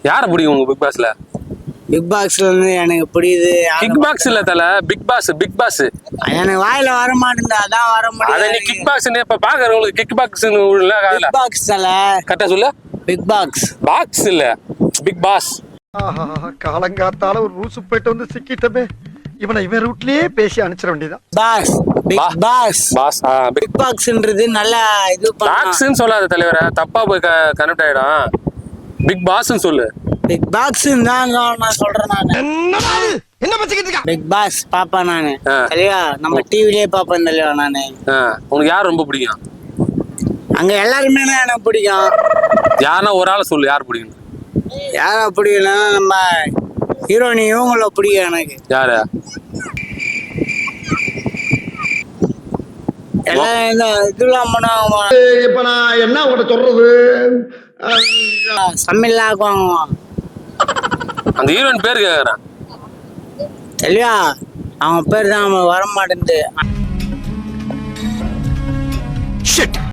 யார பிடிக்கும் உங்க பிக் பாஸ்ல? பிக் பாக்ஸ்ல இருந்து எனக்கு பிடிக்குது. கிக் பாக்ஸ் இல்ல தல, பிக் பாஸ். எனக்கு வாயில வர மாட்டேங்குது, அதான் வர அத முடியல. நீ கிக் பாக்ஸ் இப்ப பாக்குறவங்களுக்கு கிக் பாக்ஸ் இல்ல காதுல. பிக் பாக்ஸ் தல. கரெக்டா சொல்லு. Big box. பாக்ஸ் இல்ல, பிக் பாஸ். காலங்காத்தால ஒரு ரூசு போயிட்டு வந்து சிக்கிட்டமே. இவன் ரூட்லயே பேசி அனுப்பிச்சிட வேண்டியதான். Boss, big boss. Boss. Big பாக்ஸ்ன்றது நல்லா இது பாக்ஸ்னு சொல்லாத தலைவரே, தப்பா போய் கனெக்ட் ஆயிடும். பிக் பாஸ்னு சொல்லு. பிக் பாக்ஸ் தான் நான் சொல்றேன். நானு என்ன பச்சிக்கிட்டு இருக்க? பிக் பாஸ் பாப்பேன் நானு. சரியா? நம்ம டிவிலயே பாப்பேன் தெரியா நானு. உனக்கு யார் ரொம்ப பிடிக்கும்? அங்க எல்லாருமே எனக்கு பிடிக்கும். யாருன்னா ஒரு ஆளை சொல்லு, யார் பிடிக்கும்? யாரா பிடிக்கலன்னா நம்ம ஹீரோனி இவங்கள பிடிக்கும் எனக்கு. யாரு? எல்லாம் இந்த இதெல்லாம் பண்ணுவாங்க. இப்ப நான் என்ன உங்கள்கிட்ட சொல்றது? சமையல் ஆக்குவாங்க. அந்த ஹீரோயின் பேர் கேக்குறேன். சரியா? அவங்க பேர் தான் வர மாட்டேங்குது.